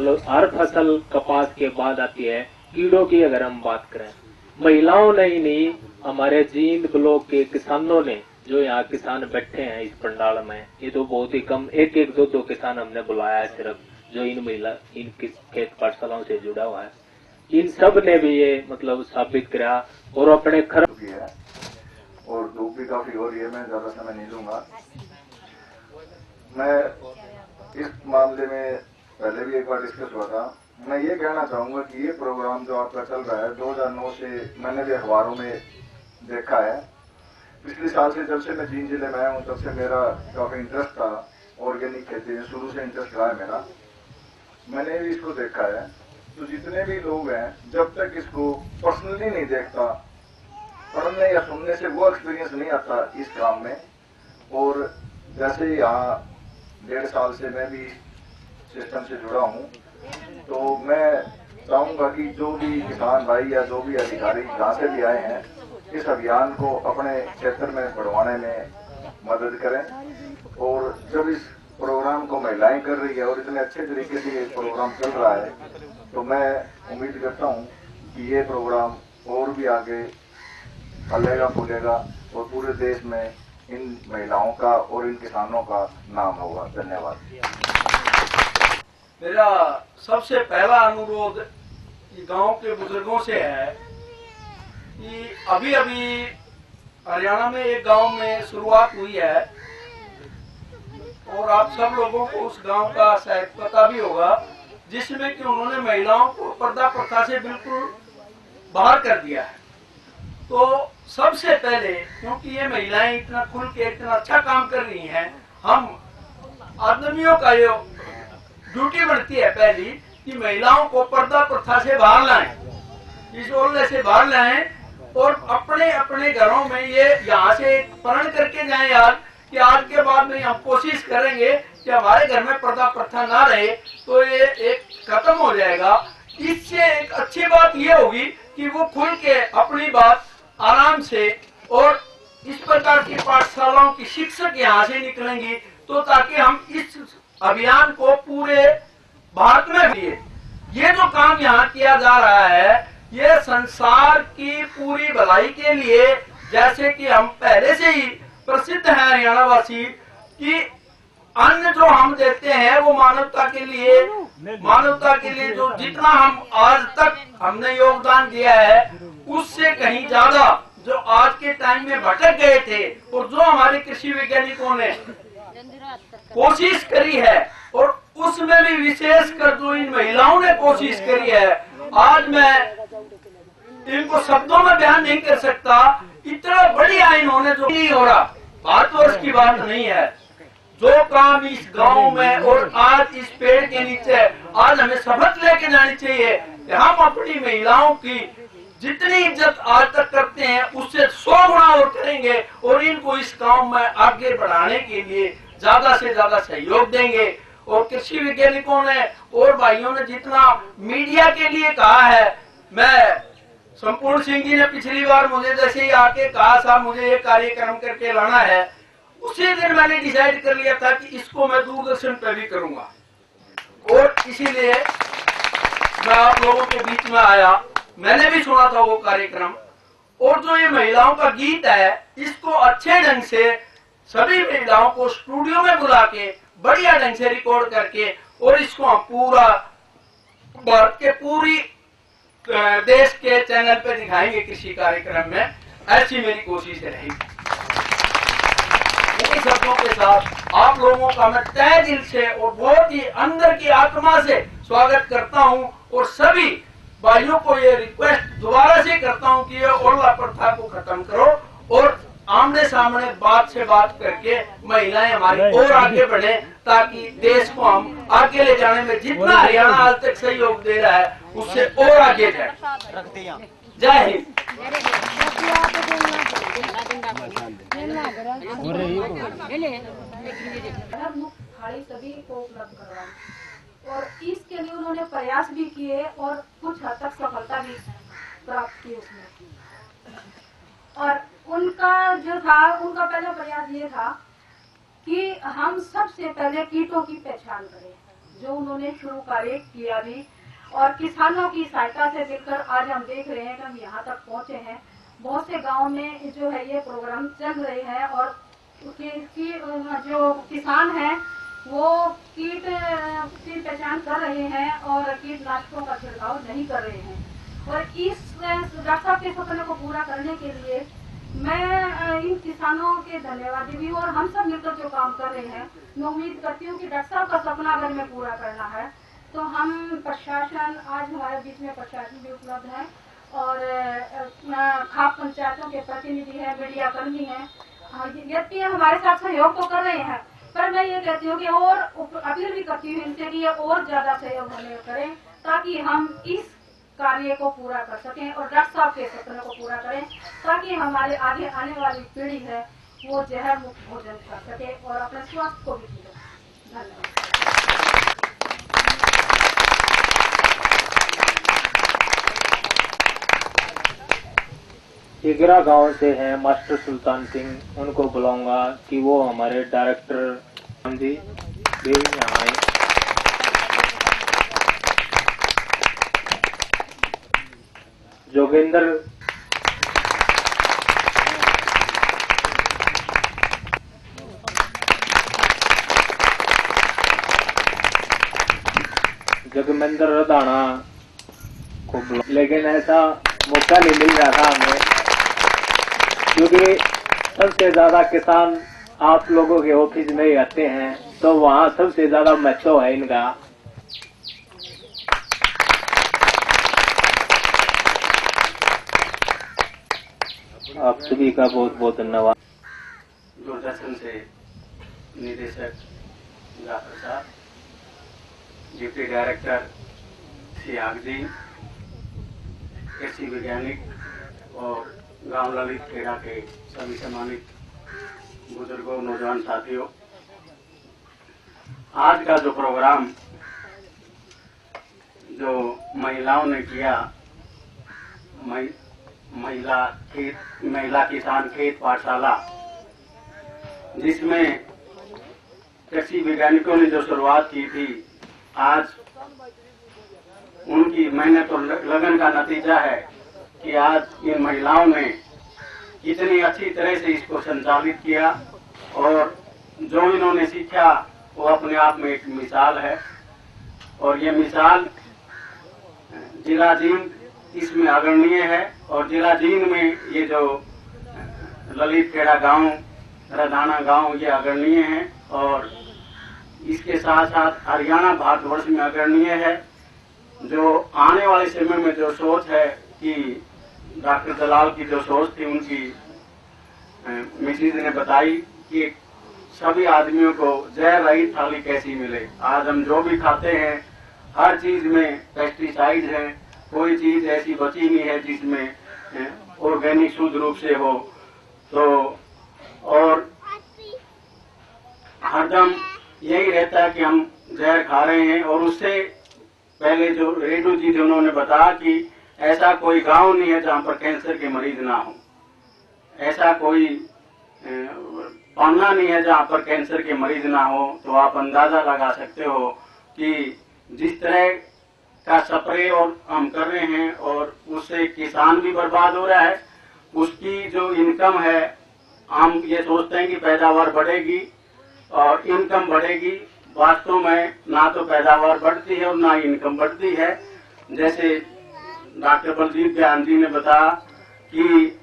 मतलब हर फसल कपास के बाद आती है। कीड़ों की अगर हम बात करें, महिलाओं ने ही नहीं, हमारे जींद ब्लॉक के किसानों ने, जो यहाँ किसान बैठे हैं इस पंडाल में, ये तो बहुत ही कम, एक एक दो दो किसान हमने बुलाया है सिर्फ, जो इन खेत पाठशालाओं से जुड़ा हुआ है। इन सब ने भी ये मतलब साबित किया और अपने खर्च किया। और धूप भी काफी हो रही है, मैं ज्यादा समय नहीं लूंगा। मैं इस मामले में पहले भी एक बार डिस्कस हुआ था। मैं ये कहना चाहूंगा कि ये प्रोग्राम जो आपका चल रहा है 2009 से मैंने भी अखबारों में देखा है। पिछले साल से जब से मैं जींद जिले में आया हूँ तब से मेरा काफी इंटरेस्ट था ऑर्गेनिक खेती में, शुरू से इंटरेस्ट रहा है मेरा। मैंने भी इसको देखा है। तो जितने भी लोग हैं, जब तक इसको पर्सनली नहीं देखता, पढ़ने या सुनने से वो एक्सपीरियंस नहीं आता इस काम में। और जैसे यहाँ 1.5 साल से मैं भी सिस्टम से जुड़ा हूँ, तो मैं चाहूंगा कि जो भी किसान भाई या जो भी अधिकारी जहाँ से भी आए हैं, इस अभियान को अपने क्षेत्र में बढ़वाने में मदद करें। और जब इस प्रोग्राम को महिलाएं कर रही है और इतने अच्छे तरीके से ये प्रोग्राम चल रहा है, तो मैं उम्मीद करता हूँ कि ये प्रोग्राम और भी आगे फलेगा फूलेगा और पूरे देश में इन महिलाओं का और इन किसानों का नाम होगा। धन्यवाद। मेरा सबसे पहला अनुरोध गांव के बुजुर्गों से है कि अभी अभी हरियाणा में एक गांव में शुरुआत हुई है और आप सब लोगों को उस गांव का शायद पता भी होगा, जिसमें कि उन्होंने महिलाओं को पर्दा प्रथा से बिल्कुल बाहर कर दिया है। तो सबसे पहले, क्योंकि ये महिलाएं इतना खुल के इतना अच्छा काम कर रही हैं, हम आदमियों का ये ड्यूटी बनती है पहली कि महिलाओं को पर्दा प्रथा से बाहर लाएं, इस ओल्हे से बाहर लाएं और अपने अपने घरों में ये यहाँ से प्रण करके जाएं यार कि आज के बाद में हम कोशिश करेंगे कि हमारे घर में पर्दा प्रथा ना रहे, तो ये एक खत्म हो जाएगा। इससे एक अच्छी बात ये होगी कि वो खुल के अपनी बात आराम से, और इस प्रकार की पाठशालाओं की शिक्षक यहाँ से निकलेंगी, तो ताकि हम इस अभियान को पूरे भारत में भी, ये जो काम यहाँ किया जा रहा है, ये संसार की पूरी भलाई के लिए, जैसे कि हम पहले से ही प्रसिद्ध है हरियाणा वासी कि अन्न जो हम देते हैं वो मानवता के लिए जो जितना हम आज तक हमने योगदान दिया है, उससे कहीं ज्यादा जो आज के टाइम में भटक गए थे, और जो हमारे कृषि वैज्ञानिकों ने कोशिश करी है, और उसमें भी विशेष कर जो इन महिलाओं ने कोशिश करी है, आज मैं इनको शब्दों में बयान नहीं कर सकता। इतना बढ़िया इन्होंने जो नहीं हो रहा, भारतवर्ष की बात नहीं है, जो काम इस गांव में और आज इस पेड़ के नीचे आज हमें शपथ लेके जानी चाहिए कि हम अपनी महिलाओं की जितनी इज्जत आज तक करते हैं उससे 100 गुना और करेंगे, और इनको इस गांव में आगे बढ़ाने के लिए ज्यादा से ज्यादा सहयोग देंगे। और कृषि वैज्ञानिकों ने और भाइयों ने जितना मीडिया के लिए कहा है, मैं संपूर्ण सिंह जी ने पिछली बार मुझे जैसे ही आके कहा साहब मुझे ये कार्यक्रम करके लाना है, उसी दिन मैंने डिसाइड कर लिया था कि इसको मैं दूरदर्शन पर भी करूंगा, और इसीलिए मैं आप लोगों के बीच में आया। मैंने भी सुना था वो कार्यक्रम, और जो ये महिलाओं का गीत है, इसको अच्छे ढंग से सभी महिलाओं को स्टूडियो में बुला के बढ़िया ढंग से रिकॉर्ड करके, और इसको हम पूरा भारत के पूरी देश के चैनल पे दिखाएंगे किसी कार्यक्रम में, ऐसी मेरी कोशिश रहेगी। इन शब्दों के साथ आप लोगों का मैं तहे दिल से और बहुत ही अंदर की आत्मा से स्वागत करता हूं, और सभी भाइयों को ये रिक्वेस्ट दोबारा से करता हूं कि ये ओल्हा प्रथा को खत्म करो, और आमने सामने बात से बात करके महिलाएं हमारी और आगे बढ़े, ताकि देश को हम आगे ले जाने में जितना हरियाणा आज तक सहयोग दे रहा है उससे और आगे जाए। जय हिंद। सभी को उपलब्ध करवाएं, और इसके लिए उन्होंने प्रयास भी किए और कुछ हद तक सफलता भी प्राप्त की उसमें। और उनका जो था, उनका पहला प्रयास ये था कि हम सबसे पहले कीटों की पहचान करें, जो उन्होंने शुरू कार्य किया भी, और किसानों की सहायता से मिलकर आज हम देख रहे हैं कि हम यहाँ तक पहुँचे हैं। बहुत से गांव में जो है ये प्रोग्राम चल रहे हैं और जो किसान हैं वो कीट की पहचान कर रहे हैं और कीटनाशकों का छिड़काव नहीं कर रहे हैं। और इस डॉक्टर साहब के सपने को पूरा करने के लिए मैं इन किसानों के धन्यवादी भी हूँ, और हम सब मिलकर जो काम कर रहे हैं, मैं उम्मीद करती हूँ कि डॉक्टर साहब का सपना अगर मैं पूरा करना है तो हम प्रशासन, आज हमारे बीच में प्रशासन भी उपलब्ध है और खाप पंचायतों के प्रतिनिधि है, मीडिया कर्मी है, यद्यपि हमारे साथ सहयोग तो कर रहे हैं, पर मैं ये कहती हूँ कि और अपील भी करती हूँ इनसे कि ये और ज्यादा सहयोग हमें करें ताकि हम इस कार्य को पूरा कर सकें और डॉक्टर साहब के सपने को पूरा करें, ताकि हमारे आगे आने वाली पीढ़ी है वो जहर मुक्त भोजन कर सके और अपने स्वास्थ्य को भी ठीक रखे। धन्यवाद। इगरा गांव से हैं मास्टर सुल्तान सिंह, उनको बुलाऊंगा कि वो हमारे डायरेक्टर जी भी यहाँ आए। जोगेंद्र जगमेंद्र रदाना को बुला, लेकिन ऐसा मौका नहीं मिल रहा था हमें, क्योंकि सबसे ज्यादा किसान आप लोगों के ऑफिस में ही आते हैं, तो वहाँ सबसे ज्यादा महत्व है इनका। आप सभी का बहुत बहुत धन्यवाद। दूरदर्शन से निदेशक जाफर साहब, डिप्टी डायरेक्टर श्री आगदी, कृषि वैज्ञानिक और गांव ललित खेड़ा के सभी सम्मानित बुजुर्गों, नौजवान साथियों, आज का जो प्रोग्राम जो महिलाओं ने किया, महिला किसान खेत पाठशाला, जिसमें कृषि वैज्ञानिकों ने जो शुरुआत की थी, आज उनकी मेहनत और लगन का नतीजा है कि आज इन महिलाओं ने इतनी अच्छी तरह से इसको संचालित किया और जो इन्होंने सीखा वो अपने आप में एक मिसाल है। और ये मिसाल जिला जींद इसमें अग्रणीय है और जिला जींद में ये जो ललित खेड़ा गांव, रदाना गांव, ये अग्रणीय है और इसके साथ साथ हरियाणा भारतवर्ष में अग्रणीय है। जो आने वाले समय में जो सोच है कि डॉक्टर दलाल की जो सोच थी, उनकी मिसेज ने बताई कि सभी आदमियों को जहर रहित थाली कैसी मिले। आज हम जो भी खाते हैं हर चीज में पेस्टिसाइड है, कोई चीज ऐसी बची नहीं है जिसमें ऑर्गेनिक शुद्ध रूप से हो। तो और हरदम यही रहता है कि हम जहर खा रहे हैं। और उससे पहले जो रेडू जी उन्होंने बताया कि ऐसा कोई गांव नहीं है जहां पर कैंसर के मरीज ना हो, ऐसा कोई पन्ना नहीं है जहां पर कैंसर के मरीज ना हो। तो आप अंदाजा लगा सकते हो कि जिस तरह का स्प्रे और हम कर रहे हैं और उससे किसान भी बर्बाद हो रहा है, उसकी जो इनकम है, हम ये सोचते हैं कि पैदावार बढ़ेगी और इनकम बढ़ेगी। वास्तव में ना तो पैदावार बढ़ती है और ना इनकम बढ़ती है। जैसे डॉक्टर बलजीत बयान जी ने बताया कि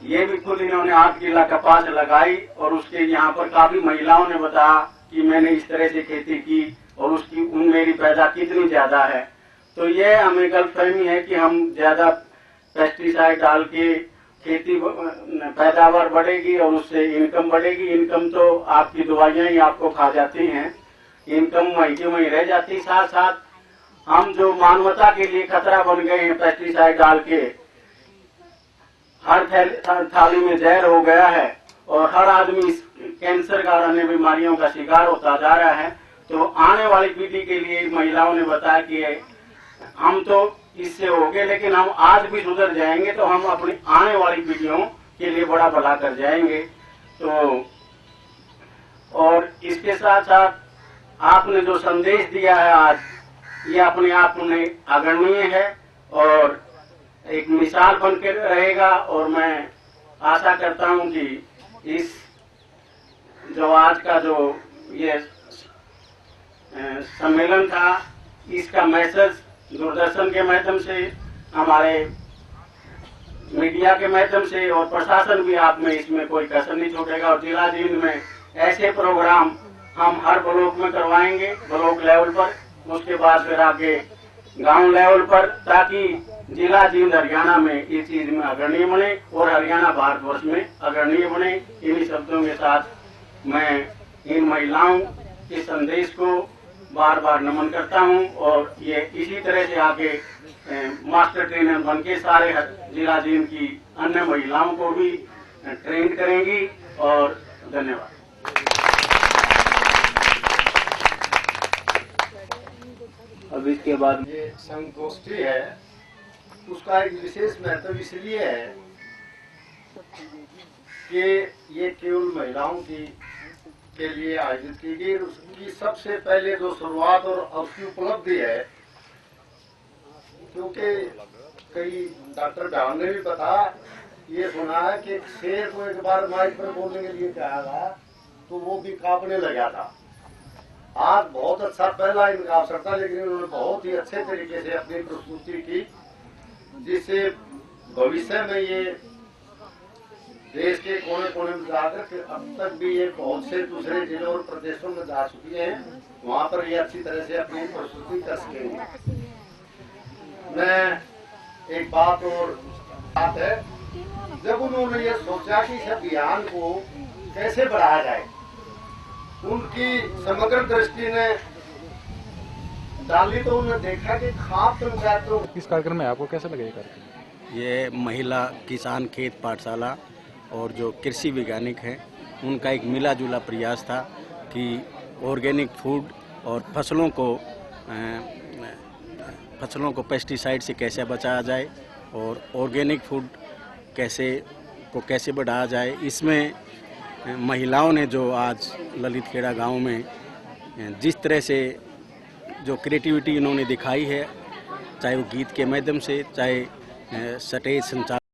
ये भी खुद इन्होंने 8 किला कपास लगाई और उसके यहाँ पर काफी महिलाओं ने बताया कि मैंने इस तरह से खेती की और उसकी मेरी पैदा कितनी ज्यादा है। तो ये हमें गलतफहमी है कि हम ज्यादा पेस्टिसाइड डाल के खेती पैदावार बढ़ेगी और उससे इनकम बढ़ेगी। इनकम तो आपकी दवाइयां ही आपको खा जाती हैं, इनकम वहीं की वहीं रह जाती। साथ साथ हम जो मानवता के लिए खतरा बन गए हैं, पेस्टिसाइड डाल के हर थाली में जहर हो गया है और हर आदमी कैंसर का और अन्य बीमारियों का शिकार होता जा रहा है। तो आने वाली पीढ़ी के लिए महिलाओं ने बताया कि हम तो इससे हो गए, लेकिन हम आज भी सुधर जाएंगे तो हम अपनी आने वाली पीढ़ियों के लिए बड़ा भला कर जाएंगे। तो और इसके साथ साथ आपने जो संदेश दिया है आज, ये अपने आप में आदरणीय है और एक मिसाल बन के रहेगा। और मैं आशा करता हूं कि इस जो आज का जो ये सम्मेलन था, इसका मैसेज दूरदर्शन के माध्यम से, हमारे मीडिया के माध्यम से और प्रशासन भी आप में इसमें कोई कसर नहीं छोड़ेगा। और जिला जींद में ऐसे प्रोग्राम हम हर ब्लॉक में करवाएंगे, ब्लॉक लेवल पर, उसके बाद फिर आगे गांव लेवल पर, ताकि जिला जींद हरियाणा में इस चीज में अग्रणीय बने और हरियाणा भारतवर्ष में अग्रणीय बने। इन्हीं शब्दों के साथ मैं इन महिलाओं के संदेश को बार बार नमन करता हूं और ये इसी तरह से आगे मास्टर ट्रेनर बन के सारे जिला जींद की अन्य महिलाओं को भी ट्रेन करेंगी। और धन्यवाद। अब इसके बाद ये संगोष्ठी है, उसका एक विशेष महत्व इसलिए है कि ये केवल महिलाओं के लिए आयोजित की गई। उसकी सबसे पहले जो शुरुआत और उसकी उपलब्धि है, क्योंकि कई डॉक्टर जान ने भी ये सुना है कि एक शेर को एक बार माइक पर बोलने के लिए कहा था तो वो भी कांपने लगा था। आज बहुत अच्छा पहला इनका अवसर था, लेकिन उन्होंने बहुत ही अच्छे तरीके से अपनी प्रस्तुति की, जिससे भविष्य में ये देश के कोने कोने में जाकर अब तक भी ये बहुत से दूसरे जिलों और प्रदेशों में जा चुकी हैं, वहाँ पर ये अच्छी तरह से अपनी प्रस्तुति कर सकेंगे। मैं एक बात और बात है, जब उन्होंने ये सोचा कि इस अभियान को कैसे बढ़ाया जाए, उनकी समग्र दृष्टि ने डाली तो उन्होंने देखा कि खाप पंचायतों। इस कार्यक्रम में आपको कैसा लगा ये कार्यक्रम? ये महिला किसान खेत पाठशाला और जो कृषि वैज्ञानिक हैं, उनका एक मिला जुला प्रयास था कि ऑर्गेनिक फूड और फसलों को पेस्टिसाइड से कैसे बचाया जाए और ऑर्गेनिक फूड कैसे बढ़ाया जाए। इसमें महिलाओं ने जो आज ललित खेड़ा गांव में जिस तरह से जो क्रिएटिविटी इन्होंने दिखाई है, चाहे वो गीत के माध्यम से, चाहे स्टेज संचालन